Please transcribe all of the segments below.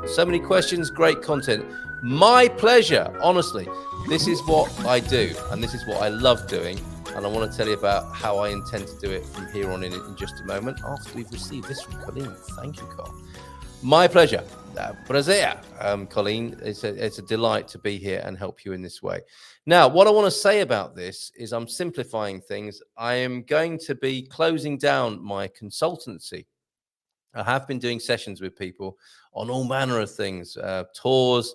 So many questions, great content. My pleasure, honestly. This is what I do, and this is what I love doing. And I want to tell you about how I intend to do it from here on in just a moment, after we've received this from Colleen. Thank you, Carl. My pleasure. Prazer, Colleen. It's a delight to be here and help you in this way. Now, what I want to say about this is I'm simplifying things. I am going to be closing down my consultancy. I have been doing sessions with people on all manner of things, tours,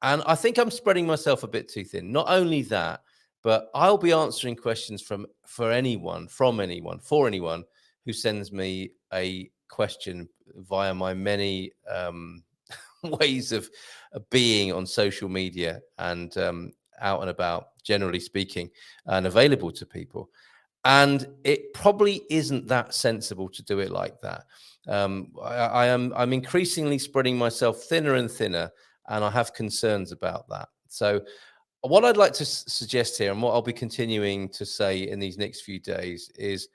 and I think I'm spreading myself a bit too thin. Not only that, but I'll be answering questions for anyone who sends me a question via my many ways of being on social media and out and about, generally speaking, and available to people. And it probably isn't that sensible to do it like that. I'm increasingly spreading myself thinner and thinner, and I have concerns about that. So what I'd like to suggest here, and what I'll be continuing to say in these next few days, is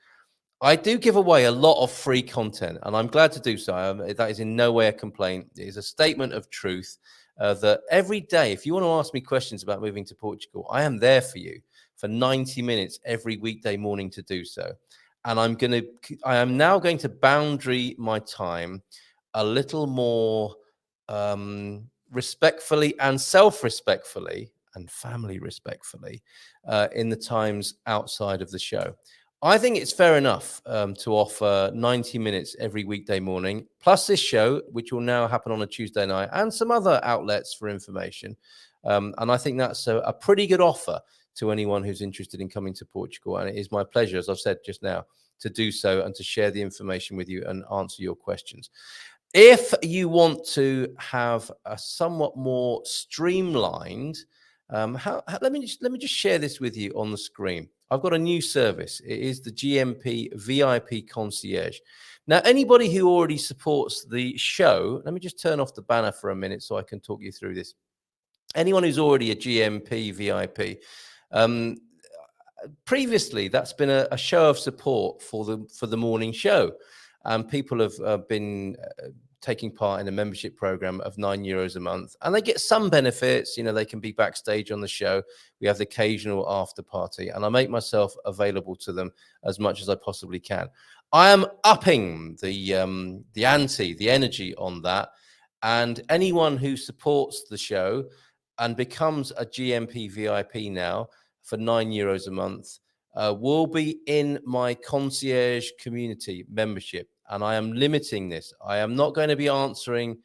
I do give away a lot of free content, and I'm glad to do so. That is in no way a complaint. It is a statement of truth that every day, if you want to ask me questions about moving to Portugal, I am there for you for 90 minutes every weekday morning to do so. And I am now going to boundary my time a little more respectfully and self-respectfully and family respectfully in the times outside of the show. I think it's fair enough to offer 90 minutes every weekday morning, plus this show, which will now happen on a Tuesday night, and some other outlets for information. And I think that's a pretty good offer to anyone who's interested in coming to Portugal. And it is my pleasure, as I've said just now, to do so and to share the information with you and answer your questions. If you want to have a somewhat more streamlined, let me just share this with you on the screen. I've got a new service. It is the GMP VIP Concierge. Now, anybody who already supports the show, let me just turn off the banner for a minute so I can talk you through this. Anyone who's already a GMP VIP, previously that's been a show of support for the morning show, and people have been taking part in a membership program of €9 a month, and they get some benefits. They can be backstage on the show. We have the occasional after party, and I make myself available to them as much as I possibly can. I am upping the energy on that, and anyone who supports the show and becomes a GMP VIP now for €9 a month will be in my concierge community membership. And I am limiting this. I am not going to be answering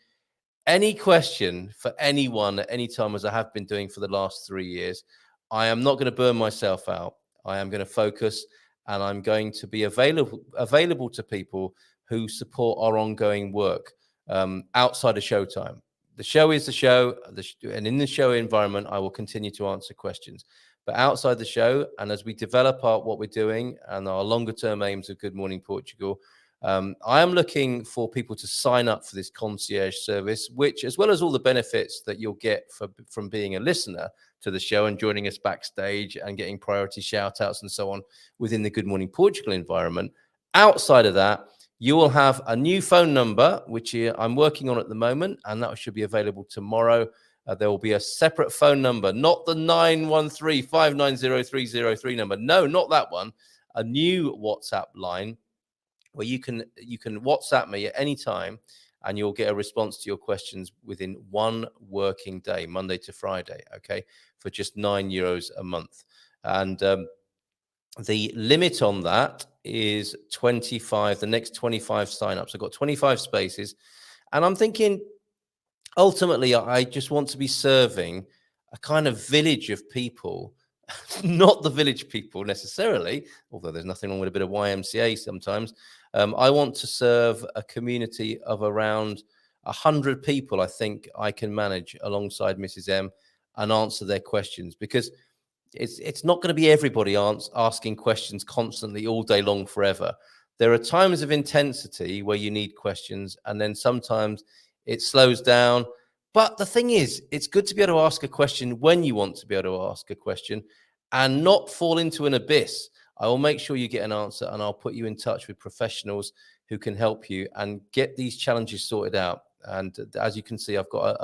any question for anyone at any time, as I have been doing for the last 3 years. I am not going to burn myself out. I am going to focus, and I'm going to be available to people who support our ongoing work outside of showtime. The show is the show, and in the show environment, I will continue to answer questions. But outside the show, and as we develop what we're doing and our longer-term aims of Good Morning Portugal, I am looking for people to sign up for this concierge service, which, as well as all the benefits that you'll get from being a listener to the show and joining us backstage and getting priority shout outs and so on within the Good Morning Portugal environment. Outside of that, you will have a new phone number, which I'm working on at the moment, and that should be available tomorrow. There will be a separate phone number, not the 913-590-303 number. No, not that one. A new WhatsApp line where you can WhatsApp me at any time, and you'll get a response to your questions within one working day, Monday to Friday, okay, for just €9 a month. And the limit on that is 25, the next 25 signups. I've got 25 spaces, and I'm thinking, ultimately, I just want to be serving a kind of village of people, not the village people necessarily, although there's nothing wrong with a bit of YMCA sometimes. I want to serve a community of around 100 people. I think I can manage alongside Mrs. M and answer their questions, because it's not going to be everybody asking questions constantly all day long forever. There are times of intensity where you need questions, and then sometimes it slows down. But the thing is, it's good to be able to ask a question when you want to be able to ask a question and not fall into an abyss. I will make sure you get an answer, and I'll put you in touch with professionals who can help you and get these challenges sorted out. And as you can see, I've got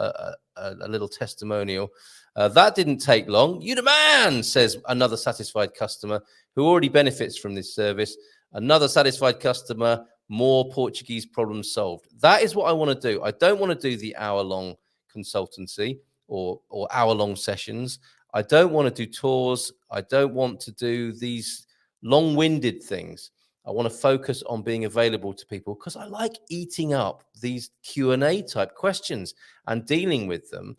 a little testimonial. That didn't take long. You the man, says another satisfied customer who already benefits from this service. Another satisfied customer, more Portuguese problems solved. That is what I want to do. I don't want to do the hour-long consultancy or hour-long sessions. I don't want to do tours. I don't want to do these long-winded things. I want to focus on being available to people because I like eating up these Q&A type questions and dealing with them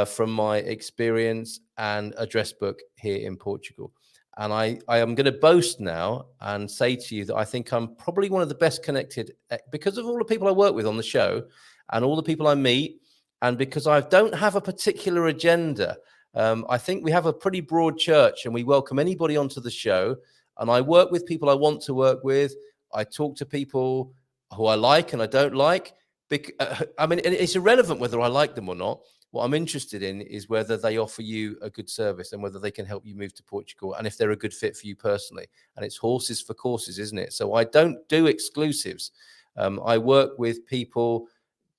from my experience and address book here in Portugal. And I am going to boast now and say to you that I think I'm probably one of the best connected because of all the people I work with on the show and all the people I meet, and because I don't have a particular agenda. I think we have a pretty broad church and we welcome anybody onto the show. And I work with people I want to work with. I talk to people who I like and I don't like. I mean, it's irrelevant whether I like them or not. What I'm interested in is whether they offer you a good service and whether they can help you move to Portugal and if they're a good fit for you personally. And it's horses for courses, isn't it? So I don't do exclusives. I work with people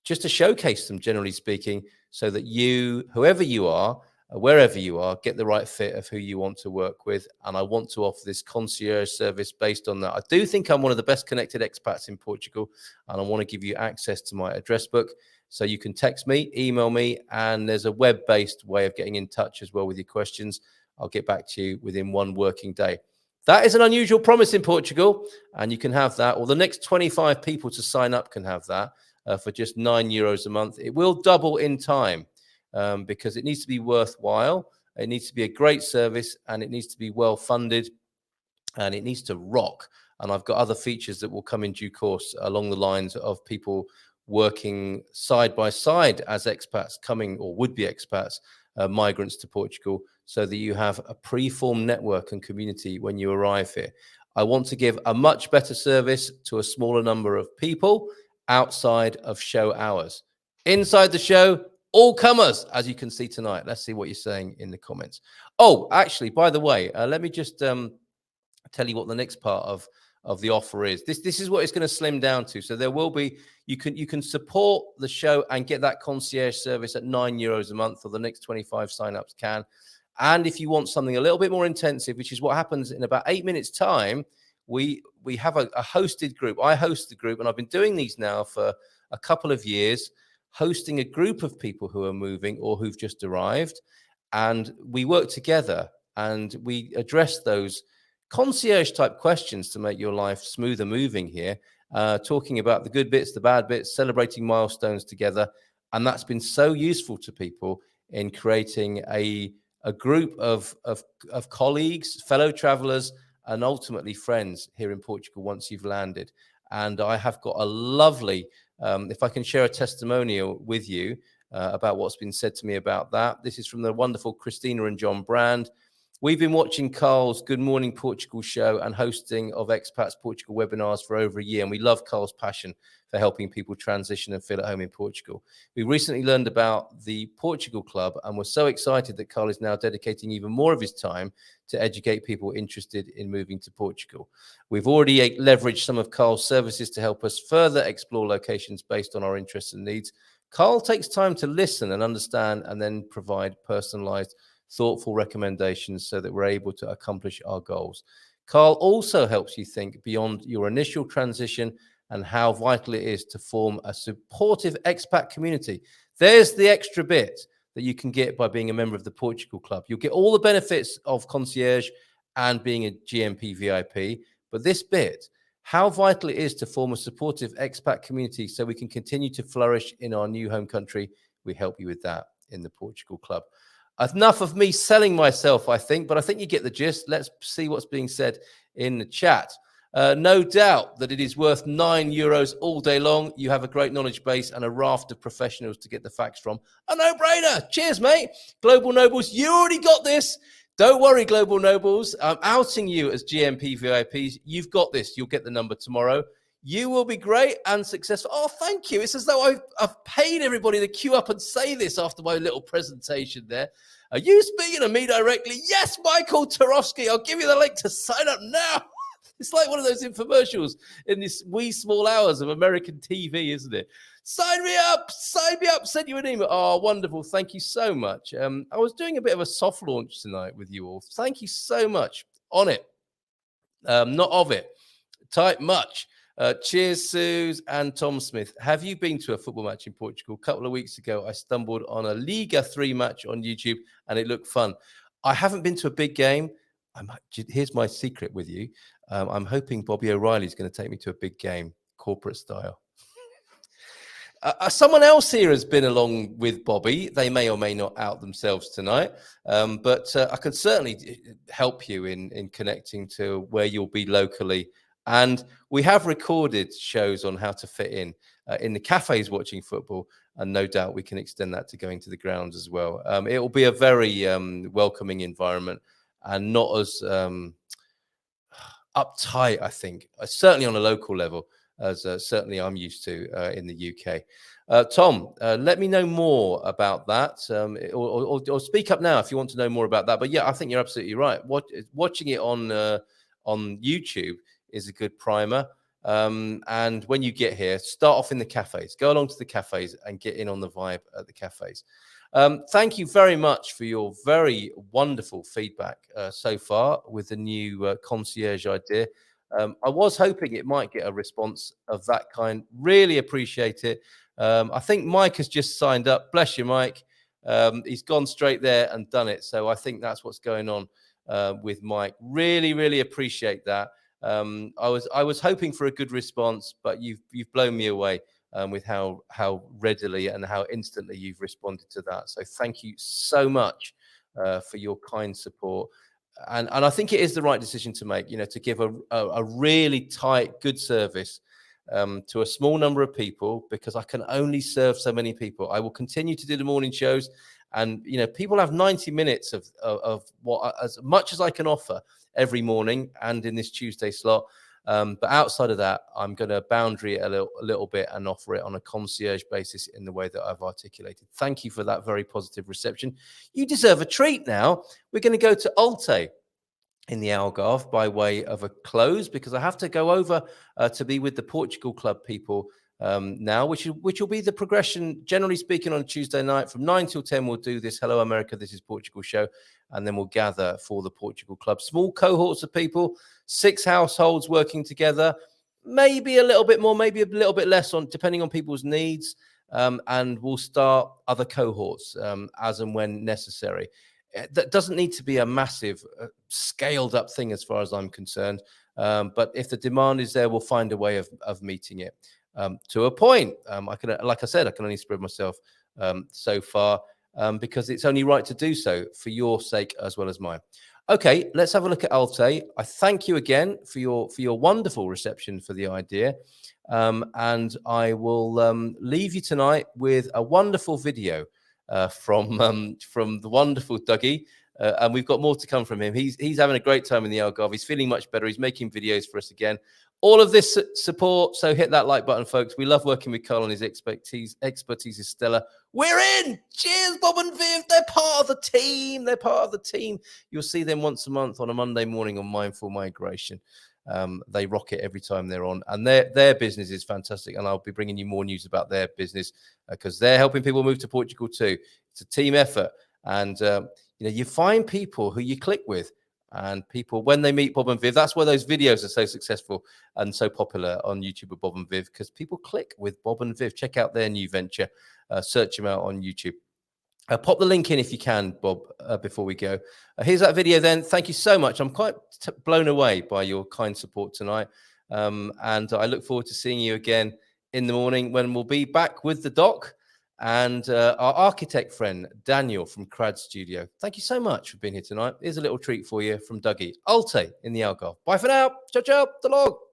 just to showcase them, generally speaking, so that you, whoever you are, wherever you are, get the right fit of who you want to work with. And I want to offer this concierge service based on that. I do think I'm one of the best connected expats in Portugal, and I want to give you access to my address book. So you can text me, email me, and there's a web-based way of getting in touch as well with your questions. I'll get back to you within one working day. That is an unusual promise in Portugal, and you can have that, or the next 25 people to sign up can have that for just €9 a month. It will double in time. Because it needs to be worthwhile, it needs to be a great service, and it needs to be well funded, and it needs to rock. And I've got other features that will come in due course along the lines of people working side by side as expats coming, or would-be expats, migrants to Portugal, so that you have a pre-formed network and community when you arrive here. I want to give a much better service to a smaller number of people outside of show hours. Inside the show, all comers, as you can see tonight. Let's see what you're saying in the comments. Oh, actually, by the way, let me just tell you what the next part of the offer is. This is what it's going to slim down to. So there will be, you can support the show and get that concierge service at €9 a month, or the next 25 signups can. And if you want something a little bit more intensive, which is what happens in about 8 minutes time, we have a hosted group. I host the group, and I've been doing these now for a couple of years, hosting a group of people who are moving or who've just arrived, and we work together and we address those concierge type questions to make your life smoother moving here, talking about the good bits, the bad bits, celebrating milestones together. And that's been so useful to people in creating a group of colleagues, fellow travelers, and ultimately friends here in Portugal once you've landed. And I have got a lovely, if I can share a testimonial with you about what's been said to me about that. This is from the wonderful Christina and John Brand. We've been watching Carl's Good Morning Portugal show and hosting of Expats Portugal webinars for over a year, and we love Carl's passion for helping people transition and feel at home in Portugal. We recently learned about the Portugal Club and were so excited that Carl is now dedicating even more of his time to educate people interested in moving to Portugal. We've already leveraged some of Carl's services to help us further explore locations based on our interests and needs. Carl takes time to listen and understand and then provide personalized, thoughtful recommendations so that we're able to accomplish our goals. Carl also helps you think beyond your initial transition and how vital it is to form a supportive expat community. There's the extra bit that you can get by being a member of the Portugal Club. You'll get all the benefits of concierge and being a GMP VIP, but this bit, how vital it is to form a supportive expat community so we can continue to flourish in our new home country. We help you with that in the Portugal Club. Enough of me selling myself, I think, but I think you get the gist. Let's see what's being said in the chat. No doubt that it is worth €9 all day long. You have a great knowledge base and a raft of professionals to get the facts from. A no-brainer. Cheers, mate. Global Nobles, you already got this. Don't worry, Global Nobles. I'm outing you as GMP VIPs. You've got this. You'll get the number tomorrow. You will be great and successful. Oh, thank you. It's as though I've paid everybody to queue up and say this after my little presentation there. Are you speaking to me directly? Yes, Michael Tarofsky. I'll give you the link to sign up now. It's like one of those infomercials in this wee small hours of American TV, isn't it? Sign me up, send you an email. Oh, wonderful. Thank you so much. I was doing a bit of a soft launch tonight with you all. Thank you so much. On it. Not of it. Type much. Cheers, Suze and Tom Smith. Have you been to a football match in Portugal? A couple of weeks ago, I stumbled on a Liga 3 match on YouTube and it looked fun. I haven't been to a big game. Here's my secret with you. I'm hoping Bobby O'Reilly's going to take me to a big game, corporate style. Someone else here has been along with Bobby. They may or may not out themselves tonight, but I can certainly help you in connecting to where you'll be locally. And we have recorded shows on how to fit in the cafes watching football, and no doubt we can extend that to going to the grounds as well. It will be a very welcoming environment and not as uptight, I think, certainly on a local level, as certainly I'm used to in the UK. Tom, let me know more about that, or speak up now if you want to know more about that. But yeah, I think you're absolutely right. Watching it on YouTube is a good primer. And when you get here, start off in the cafes. Go along to the cafes and get in on the vibe at the cafes. Thank you very much for your very wonderful feedback so far with the new concierge idea. I was hoping it might get a response of that kind. Really appreciate it. I think Mike has just signed up. Bless you, Mike. He's gone straight there and done it. So I think that's what's going on with Mike. Really, really appreciate that. I was hoping for a good response, but you've blown me away with how readily and how instantly you've responded to that. So thank you so much for your kind support. And I think it is the right decision to make, to give a really tight, good service to a small number of people, because I can only serve so many people. I will continue to do the morning shows, and people have 90 minutes of what, as much as I can offer every morning and in this Tuesday slot. But outside of that, I'm going to boundary it a little bit and offer it on a concierge basis in the way that I've articulated. Thank you for that very positive reception. You deserve a treat now. We're going to go to Alte in the Algarve by way of a close, because I have to go over to be with the Portugal Club people now, which will be the progression, generally speaking, on Tuesday night from 9 till 10. We'll do this Hello America, This is Portugal show, and then we'll gather for the Portugal Club. Small cohorts of people, 6 households working together, maybe a little bit more, maybe a little bit less, depending on people's needs, and we'll start other cohorts as and when necessary. That doesn't need to be a massive scaled up thing as far as I'm concerned, but if the demand is there, we'll find a way of meeting it to a point. Like I said, I can only spread myself so far, because it's only right to do so for your sake as well as mine. Okay, let's have a look at Alte. I thank you again for your wonderful reception for the idea, and I will leave you tonight with a wonderful video from the wonderful Dougie, and we've got more to come from him. He's having a great time in the Algarve. He's feeling much better. He's making videos for us again. All of this support, so hit that like button, folks. We love working with Carl, and his expertise is stellar. We're in. Cheers, Bob and Viv. They're part of the team. You'll see them once a month on a Monday morning on Mindful Migration. They rock it every time they're on, and their business is fantastic, and I'll be bringing you more news about their business because they're helping people move to Portugal too. It's a team effort, and you find people who you click with, and people, when they meet Bob and Viv, that's why those videos are so successful and so popular on YouTube with Bob and Viv, because people click with Bob and Viv. Check out their new venture. Search them out on YouTube. Pop the link in if you can, Bob, before we go. Here's that video then. Thank you so much. I'm quite blown away by your kind support tonight. And I look forward to seeing you again in the morning when we'll be back with the doc and our architect friend, Daniel from Crad Studio. Thank you so much for being here tonight. Here's a little treat for you from Dougie. Alte in the Algarve. Bye for now. Ciao, ciao. The log.